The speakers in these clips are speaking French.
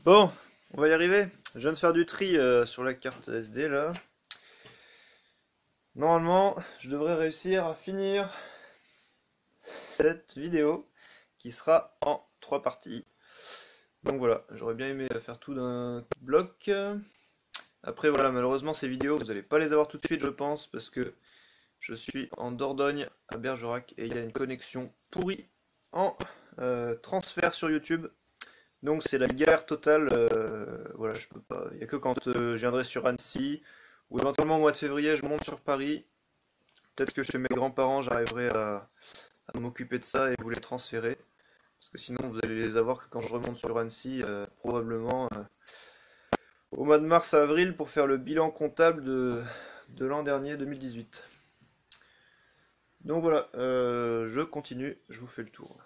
Bon, on va y arriver. Je viens de faire du tri sur la carte SD là. Normalement, je devrais réussir à finir cette vidéo qui sera en 3 parties. Donc voilà, j'aurais bien aimé faire tout d'un bloc. Après voilà, malheureusement ces vidéos, vous n'allez pas les avoir tout de suite je pense, parce que je suis en Dordogne à Bergerac et il y a une connexion pourrie en transfert sur YouTube. Donc c'est la galère totale, voilà, je peux pas. Il n'y a que quand je viendrai sur Annecy, ou éventuellement au mois de février, je monte sur Paris. Peut-être que chez mes grands-parents, j'arriverai à m'occuper de ça et vous les transférer. Parce que sinon, vous allez les avoir que quand je remonte sur Annecy, probablement au mois de mars-avril, pour faire le bilan comptable de l'an dernier, 2018. Donc voilà, je continue, je vous fais le tour.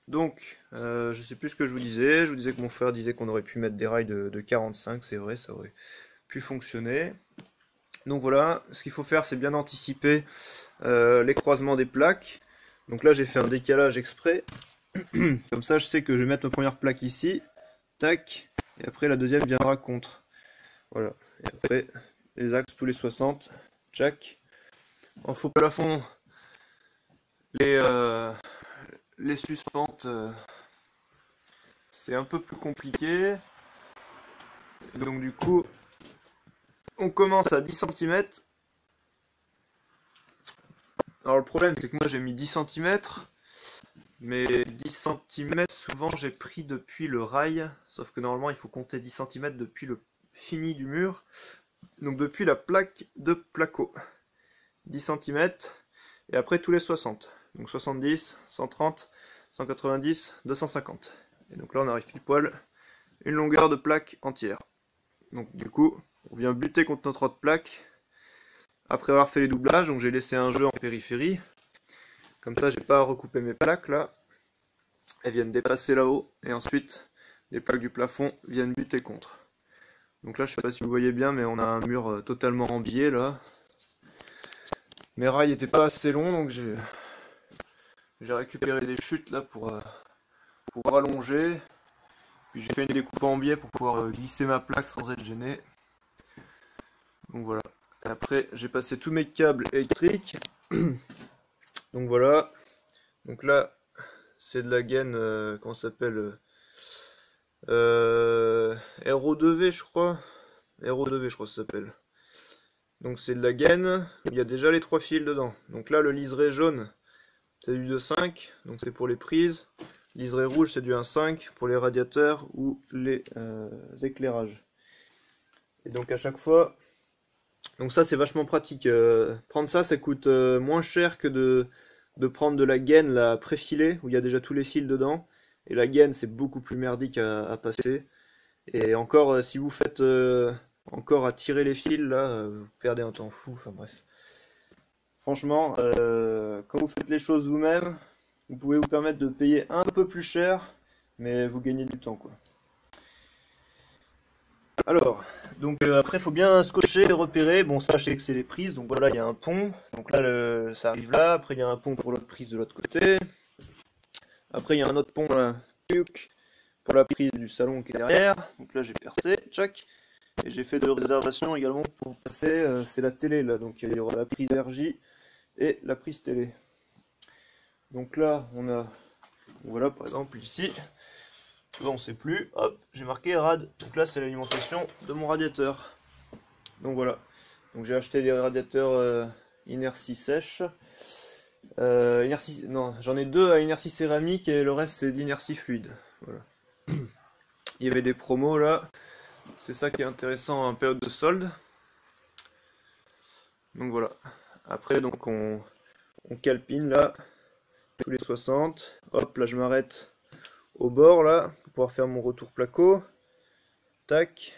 Donc, je sais plus ce que je vous disais que mon frère disait qu'on aurait pu mettre des rails de 45, c'est vrai, ça aurait pu fonctionner. Donc voilà, ce qu'il faut faire c'est bien anticiper les croisements des plaques. Donc là j'ai fait un décalage exprès, comme ça je sais que je vais mettre ma première plaque ici, tac, et après la deuxième viendra contre. Voilà, et après les axes tous les 60, tchac. En faux plafond, les suspentes, c'est un peu plus compliqué. Et donc du coup, on commence à 10 cm. Alors le problème c'est que moi j'ai mis 10 cm, mais 10 cm souvent j'ai pris depuis le rail, sauf que normalement il faut compter 10 cm depuis le fini du mur, donc depuis la plaque de placo. 10 cm, et après tous les 60, donc 70, 130, 190, 250. Et donc là on arrive pile poil, une longueur de plaque entière. Donc du coup, on vient buter contre notre autre plaque, après avoir fait les doublages, donc j'ai laissé un jeu en périphérie. Comme ça, j'ai pas à recouper mes plaques là. Elles viennent dépasser là-haut, et ensuite, les plaques du plafond viennent buter contre. Donc là, je sais pas si vous voyez bien, mais on a un mur totalement en biais là. Mes rails étaient pas assez longs, donc j'ai récupéré des chutes là pour allonger. Puis j'ai fait une découpe en biais pour pouvoir glisser ma plaque sans être gêné. Donc voilà. Et après, j'ai passé tous mes câbles électriques. Donc voilà. Donc là, c'est de la gaine, comment ça s'appelle, RO2V je crois. RO2V je crois que ça s'appelle. Donc c'est de la gaine, il y a déjà les 3 fils dedans. Donc là le liseré jaune c'est du 2,5, donc c'est pour les prises. Liseré rouge c'est du 1,5 pour les radiateurs ou les éclairages. Et donc à chaque fois, donc ça c'est vachement pratique. Prendre ça, ça coûte moins cher que de prendre de la gaine là préfilée où il y a déjà tous les fils dedans. Et la gaine c'est beaucoup plus merdique à passer. Et encore si vous faites encore à tirer les fils là, vous perdez un temps fou. Enfin bref. Franchement, quand vous faites les choses vous-même, vous pouvez vous permettre de payer un peu plus cher, mais vous gagnez du temps quoi. Alors, donc après il faut bien scotcher, repérer. Bon ça je sais que c'est les prises, donc voilà il y a un pont. Donc là ça arrive là, après il y a un pont pour l'autre prise de l'autre côté. Après il y a un autre pont là, pour la prise du salon qui est derrière. Donc là j'ai percé, tchac. Et j'ai fait 2 réservations également pour passer, c'est la télé là, donc il y aura la prise RJ et la prise télé. Donc là on a, voilà par exemple ici, là on sait plus, hop, j'ai marqué rad, donc là c'est l'alimentation de mon radiateur. Donc voilà, donc j'ai acheté des radiateurs inertie sèche, non j'en ai 2 à inertie céramique et le reste c'est l'inertie fluide. Voilà. Il y avait des promos là, c'est ça qui est intéressant en période de solde. Donc voilà, après donc on calpine là, tous les 60, hop là je m'arrête au bord là, pour pouvoir faire mon retour placo, tac,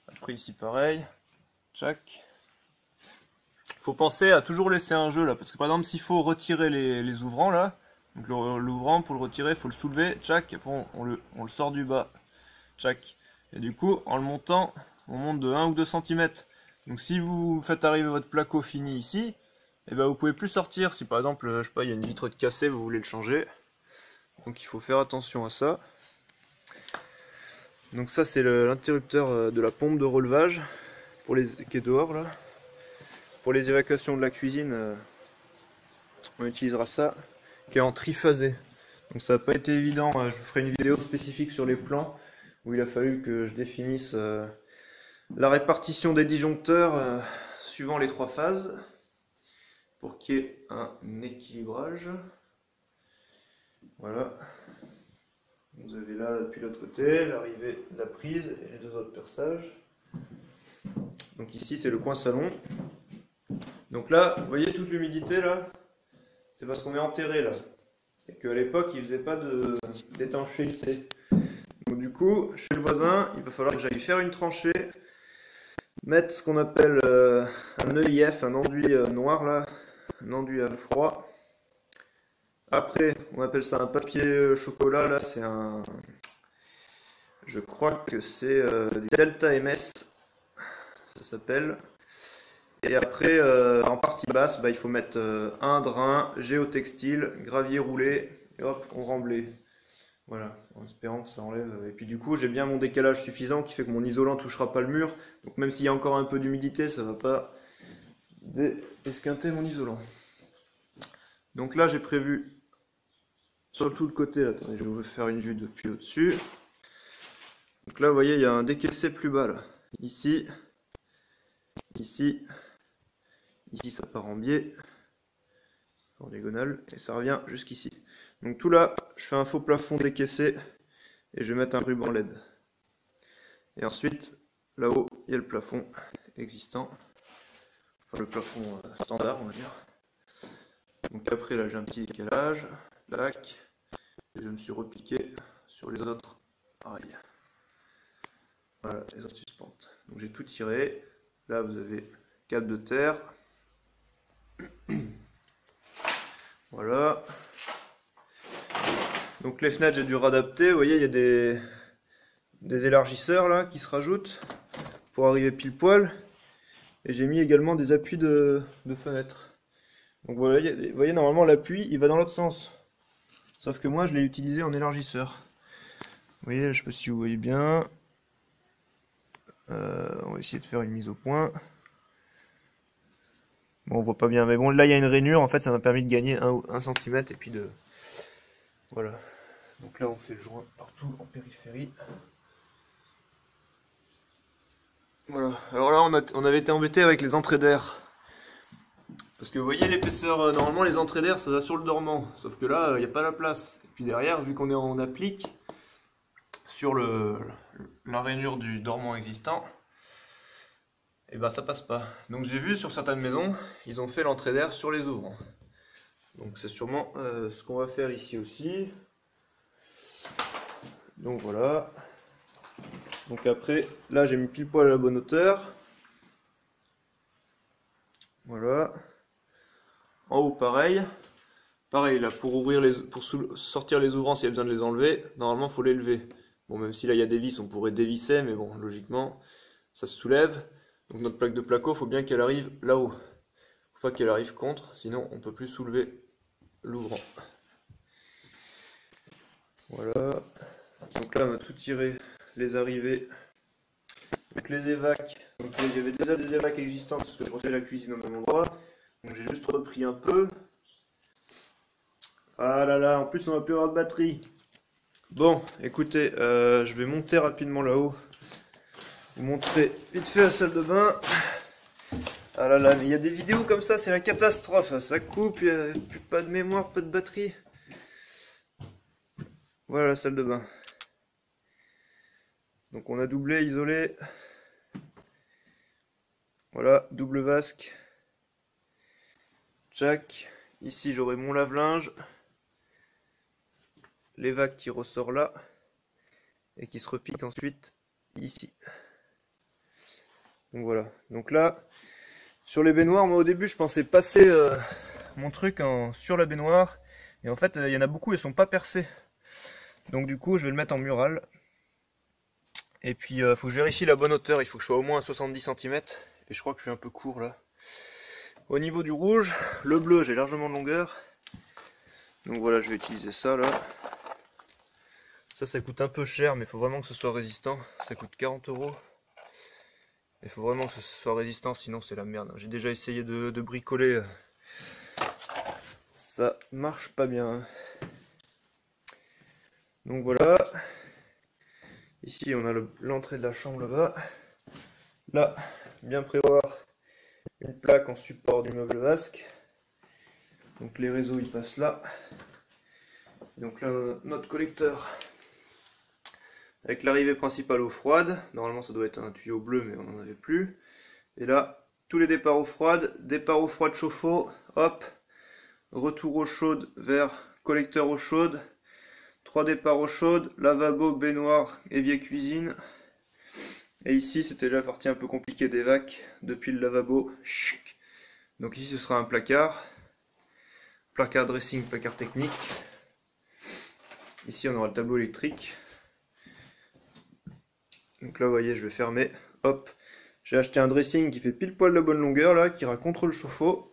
après ici pareil, tchac. Faut penser à toujours laisser un jeu là, parce que par exemple s'il faut retirer les ouvrants là, donc l'ouvrant pour le retirer il faut le soulever, tchac, après on le sort du bas, tchac, et du coup en le montant on monte de 1 ou 2 cm. Donc si vous faites arriver votre placo fini ici, et ben vous pouvez plus sortir. Si par exemple, je sais pas, il y a une vitre de cassée, vous voulez le changer. Donc il faut faire attention à ça. Donc ça c'est l'interrupteur de la pompe de relevage pour les qui est dehors là. Pour les évacuations de la cuisine, on utilisera ça, qui est en triphasé. Donc ça n'a pas été évident, je vous ferai une vidéo spécifique sur les plans où il a fallu que je définisse la répartition des disjoncteurs suivant les 3 phases pour qu'il y ait un équilibrage. Voilà. Vous avez là depuis l'autre côté l'arrivée de la prise et les 2 autres perçages. Donc ici c'est le coin salon. Donc là, vous voyez toute l'humidité là, c'est parce qu'on est enterré là. Et qu'à l'époque il faisait pas d'étanchéité. Donc du coup, chez le voisin, il va falloir que j'aille faire une tranchée, mettre ce qu'on appelle un EIF, un enduit noir là, un enduit à froid. Après, on appelle ça un papier chocolat là, c'est un... Je crois que c'est du Delta MS, ça s'appelle. Et après, en partie basse, il faut mettre un drain, géotextile, gravier roulé, et hop, on remblait. Voilà, en espérant que ça enlève. Et puis du coup, j'ai bien mon décalage suffisant qui fait que mon isolant touchera pas le mur. Donc même s'il y a encore un peu d'humidité, ça va pas esquinter mon isolant. Donc là, j'ai prévu sur tout le côté, là, attendez, je vais vous faire une vue depuis au-dessus. Donc là, vous voyez, il y a un décaissé plus bas, là. Ici, ici, ici, ça part en biais, en diagonale, et ça revient jusqu'ici. Donc tout là, je fais un faux plafond décaissé, et je vais mettre un ruban LED. Et ensuite, là-haut, il y a le plafond existant, enfin le plafond standard, on va dire. Donc après, là, j'ai un petit décalage, tac. Et je me suis repiqué sur les autres, pareil. Voilà, les autres suspentes. Donc j'ai tout tiré. Là, vous avez câble de terre. Voilà. Donc les fenêtres, j'ai dû réadapter. Vous voyez, il y a des élargisseurs là qui se rajoutent pour arriver pile poil. Et j'ai mis également des appuis de fenêtre. Donc voilà, vous voyez, normalement l'appui, il va dans l'autre sens. Sauf que moi, je l'ai utilisé en élargisseur. Vous voyez, je ne sais pas si vous voyez bien. On va essayer de faire une mise au point. Bon, on voit pas bien, mais bon, là, il y a une rainure. En fait, ça m'a permis de gagner 1 cm et puis de... Voilà. Donc là, on fait le joint partout en périphérie. Voilà. Alors là, on avait été embêté avec les entrées d'air. Parce que vous voyez l'épaisseur, normalement les entrées d'air ça va sur le dormant, sauf que là il n'y a pas la place. Et puis derrière, vu qu'on est en applique sur la rainure du dormant existant, et ben ça passe pas. Donc j'ai vu sur certaines maisons, ils ont fait l'entrée d'air sur les ouvrants. Donc c'est sûrement ce qu'on va faire ici aussi. Donc voilà. Donc après, là j'ai mis pile poil à la bonne hauteur. Voilà. En haut pareil. Pareil là, pour sortir les ouvrants s'il y a besoin de les enlever, normalement il faut les lever. Bon, même si là il y a des vis, on pourrait dévisser, mais bon, logiquement, ça se soulève. Donc notre plaque de placo, il faut bien qu'elle arrive là-haut. Faut pas qu'elle arrive contre, sinon on peut plus soulever l'ouvrant. Voilà. Donc là on a tout tiré, les arrivées. Donc les évacs, donc il y avait déjà des évacs existants parce que je refais la cuisine au même endroit. Donc j'ai juste repris un peu. Ah là là, en plus on va plus avoir de batterie. Bon, écoutez, je vais monter rapidement là-haut. Vous montrer vite fait la salle de bain. Ah là là, mais il y a des vidéos comme ça, c'est la catastrophe. Ça coupe, il n'y a plus pas de mémoire, pas de batterie. Voilà la salle de bain. Donc on a doublé, isolé. Voilà, double vasque. Tchac. Ici j'aurai mon lave-linge. L'évac qui ressort là. Et qui se repique ensuite ici. Donc voilà. Donc là, sur les baignoires, moi au début je pensais passer mon truc sur la baignoire. Et en fait, il y en a beaucoup, ils sont pas percés. Donc du coup, je vais le mettre en mural. Et puis, il faut que je vérifie la bonne hauteur. Il faut que je sois au moins à 70 cm. Et je crois que je suis un peu court là. Au niveau du rouge, le bleu, j'ai largement de longueur. Donc voilà, je vais utiliser ça là. Ça coûte un peu cher, mais il faut vraiment que ce soit résistant. Ça coûte 40 €. Il faut vraiment que ce soit résistant, sinon c'est la merde. J'ai déjà essayé de bricoler. Ça marche pas bien. Donc voilà. Ici on a l'entrée de la chambre là-bas. Là, bien prévoir une plaque en support du meuble vasque. Donc les réseaux ils passent là. Donc là notre collecteur. Avec l'arrivée principale eau froide. Normalement ça doit être un tuyau bleu mais on n'en avait plus. Et là, tous les départs eau froide, départ eau froide chauffe-eau, hop, retour eau chaude vers collecteur eau chaude, 3 départs eau chaude, lavabo, baignoire, évier cuisine. Et ici c'était la partie un peu compliquée des vacs, depuis le lavabo. Donc ici ce sera un placard, placard dressing, placard technique. Ici on aura le tableau électrique. Donc là vous voyez je vais fermer, hop. J'ai acheté un dressing qui fait pile poil la bonne longueur là, qui ira contre le chauffe-eau.